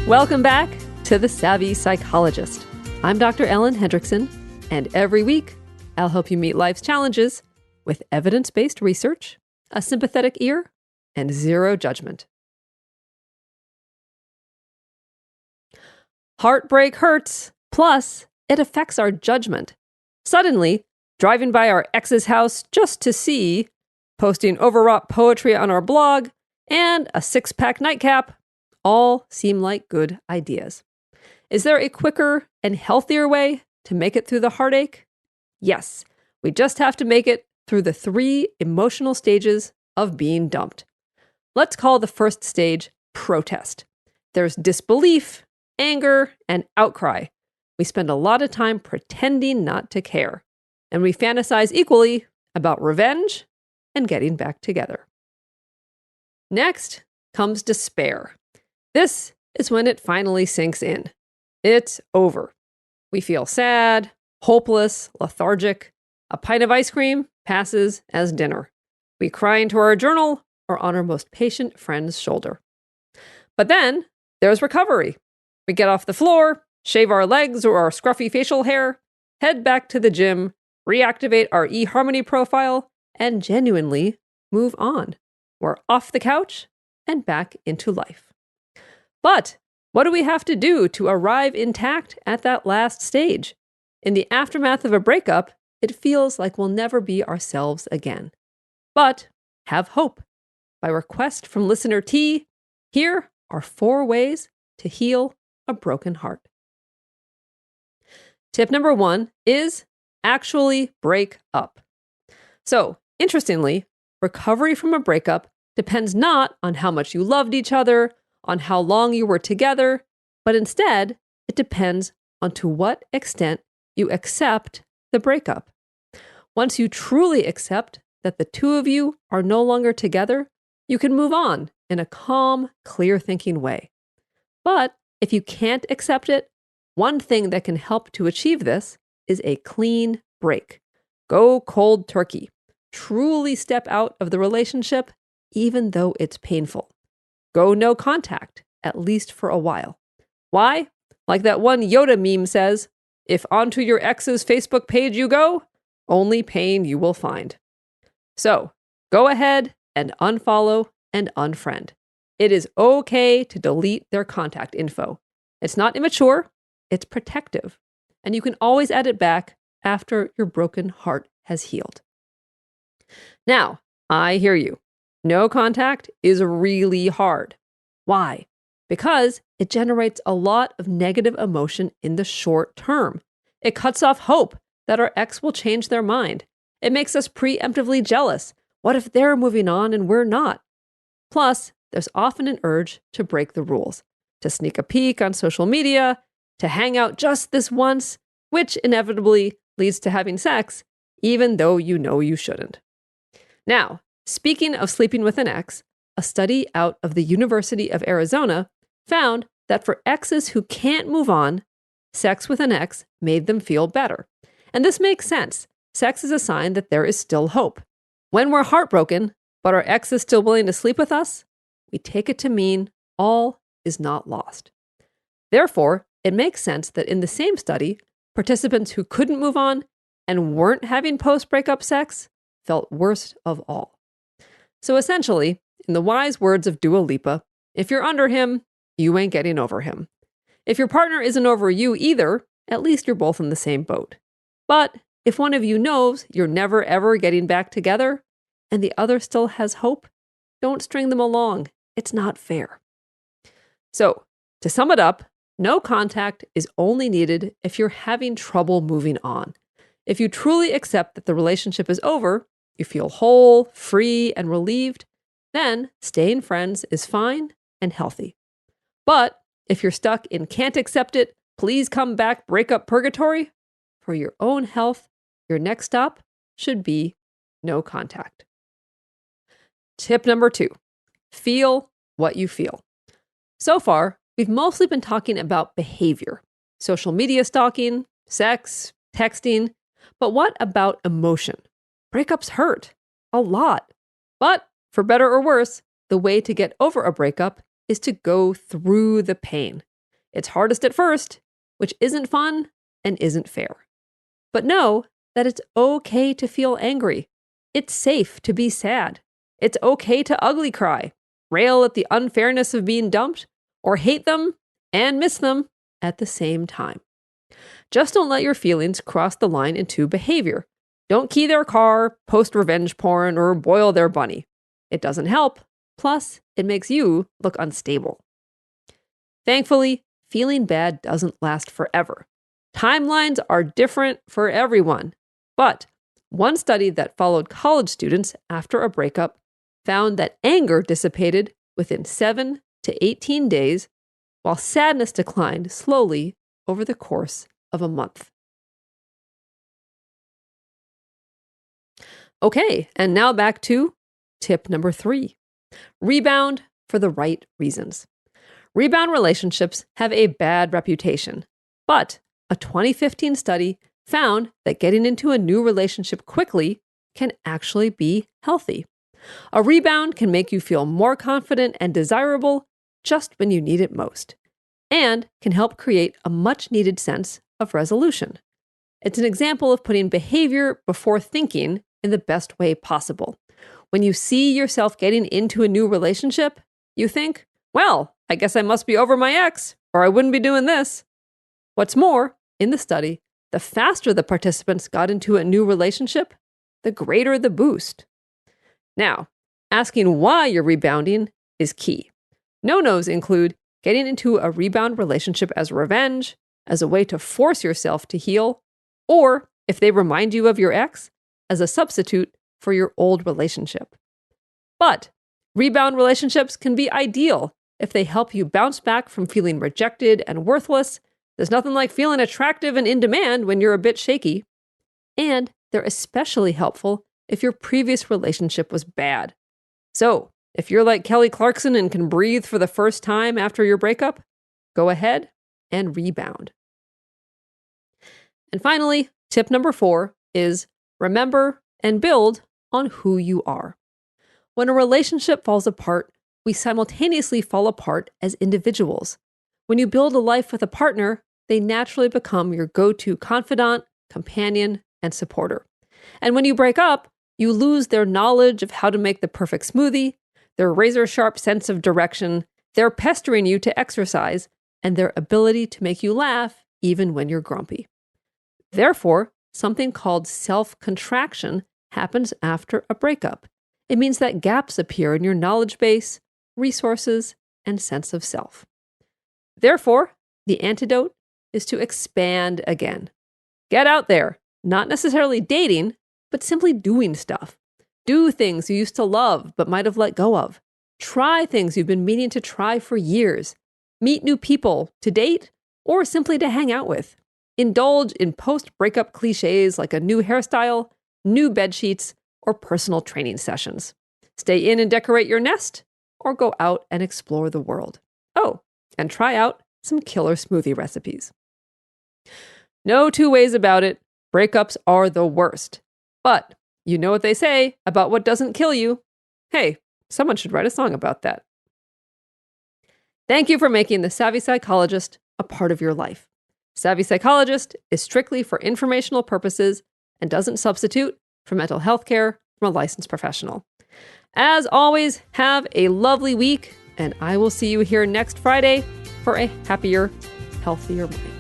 Welcome back to The Savvy Psychologist. I'm Dr. Ellen Hendriksen, and every week I'll help you meet life's challenges with evidence-based research, a sympathetic ear, and zero judgment. Heartbreak hurts, plus it affects our judgment. Suddenly, driving by our ex's house just to see, posting overwrought poetry on our blog, and a six-pack nightcap all seem like good ideas. Is there a quicker and healthier way to make it through the heartache? Yes, we just have to make it through the 3 emotional stages of being dumped. Let's call the first stage protest. There's disbelief, anger, and outcry. We spend a lot of time pretending not to care, and we fantasize equally about revenge and getting back together. Next comes despair. This is when it finally sinks in. It's over. We feel sad, hopeless, lethargic. A pint of ice cream passes as dinner. We cry into our journal or on our most patient friend's shoulder. But then there's recovery. We get off the floor, shave our legs or our scruffy facial hair, head back to the gym, reactivate our eHarmony profile, and genuinely move on. We're off the couch and back into life. But what do we have to do to arrive intact at that last stage? In the aftermath of a breakup, it feels like we'll never be ourselves again. But have hope. By request from listener T, here are 4 ways to heal a broken heart. Tip number 1 is actually break up. So, interestingly, recovery from a breakup depends not on how much you loved each other, on how long you were together, but instead, it depends on to what extent you accept the breakup. Once you truly accept that the 2 of you are no longer together, you can move on in a calm, clear-thinking way. But if you can't accept it, one thing that can help to achieve this is a clean break. Go cold turkey. Truly step out of the relationship, even though it's painful. Go no contact, at least for a while. Why? Like that one Yoda meme says, if onto your ex's Facebook page you go, only pain you will find. So, go ahead and unfollow and unfriend. It is okay to delete their contact info. It's not immature, it's protective. And you can always add it back after your broken heart has healed. Now, I hear you. No contact is really hard. Why? Because it generates a lot of negative emotion in the short term. It cuts off hope that our ex will change their mind. It makes us preemptively jealous. What if they're moving on and we're not? Plus, there's often an urge to break the rules, to sneak a peek on social media, to hang out just this once, which inevitably leads to having sex, even though you know you shouldn't. Now, speaking of sleeping with an ex, a study out of the University of Arizona found that for exes who can't move on, sex with an ex made them feel better. And this makes sense. Sex is a sign that there is still hope. When we're heartbroken, but our ex is still willing to sleep with us, we take it to mean all is not lost. Therefore, it makes sense that in the same study, participants who couldn't move on and weren't having post-breakup sex felt worst of all. So essentially, in the wise words of Dua Lipa, if you're under him, you ain't getting over him. If your partner isn't over you either, at least you're both in the same boat. But if one of you knows you're never ever getting back together, and the other still has hope, don't string them along. It's not fair. So, to sum it up, no contact is only needed if you're having trouble moving on. If you truly accept that the relationship is over, you feel whole, free, and relieved, then staying friends is fine and healthy. But if you're stuck in can't accept it, please come back breakup purgatory, for your own health, your next stop should be no contact. Tip number 2, feel what you feel. So far, we've mostly been talking about behavior, social media stalking, sex, texting, but what about emotion? Breakups hurt a lot, but for better or worse, the way to get over a breakup is to go through the pain. It's hardest at first, which isn't fun and isn't fair. But know that it's okay to feel angry. It's safe to be sad. It's okay to ugly cry, rail at the unfairness of being dumped, or hate them and miss them at the same time. Just don't let your feelings cross the line into behavior. Don't key their car, post revenge porn, or boil their bunny. It doesn't help. Plus, it makes you look unstable. Thankfully, feeling bad doesn't last forever. Timelines are different for everyone. But one study that followed college students after a breakup found that anger dissipated within 7 to 18 days, while sadness declined slowly over the course of a month. Okay, and now back to tip number 3. Rebound for the right reasons. Rebound relationships have a bad reputation, but a 2015 study found that getting into a new relationship quickly can actually be healthy. A rebound can make you feel more confident and desirable just when you need it most, and can help create a much-needed sense of resolution. It's an example of putting behavior before thinking in the best way possible. When you see yourself getting into a new relationship, you think, well, I guess I must be over my ex, or I wouldn't be doing this. What's more, in the study, the faster the participants got into a new relationship, the greater the boost. Now, asking why you're rebounding is key. No-nos include getting into a rebound relationship as revenge, as a way to force yourself to heal, or, if they remind you of your ex, as a substitute for your old relationship. But rebound relationships can be ideal if they help you bounce back from feeling rejected and worthless. There's nothing like feeling attractive and in demand when you're a bit shaky. And they're especially helpful if your previous relationship was bad. So, if you're like Kelly Clarkson and can breathe for the first time after your breakup, go ahead and rebound. And finally, tip number 4 is remember and build on who you are. When a relationship falls apart, we simultaneously fall apart as individuals. When you build a life with a partner, they naturally become your go-to confidant, companion, and supporter. And when you break up, you lose their knowledge of how to make the perfect smoothie, their razor-sharp sense of direction, their pestering you to exercise, and their ability to make you laugh even when you're grumpy. Therefore, something called self-contraction happens after a breakup. It means that gaps appear in your knowledge base, resources, and sense of self. Therefore, the antidote is to expand again. Get out there, not necessarily dating, but simply doing stuff. Do things you used to love but might have let go of. Try things you've been meaning to try for years. Meet new people to date or simply to hang out with. Indulge in post-breakup cliches like a new hairstyle, new bed sheets, or personal training sessions. Stay in and decorate your nest, or go out and explore the world. Oh, and try out some killer smoothie recipes. No two ways about it, breakups are the worst. But you know what they say about what doesn't kill you. Hey, someone should write a song about that. Thank you for making the Savvy Psychologist a part of your life. Savvy Psychologist is strictly for informational purposes and doesn't substitute for mental health care from a licensed professional. As always, have a lovely week, and I will see you here next Friday for a happier, healthier mind.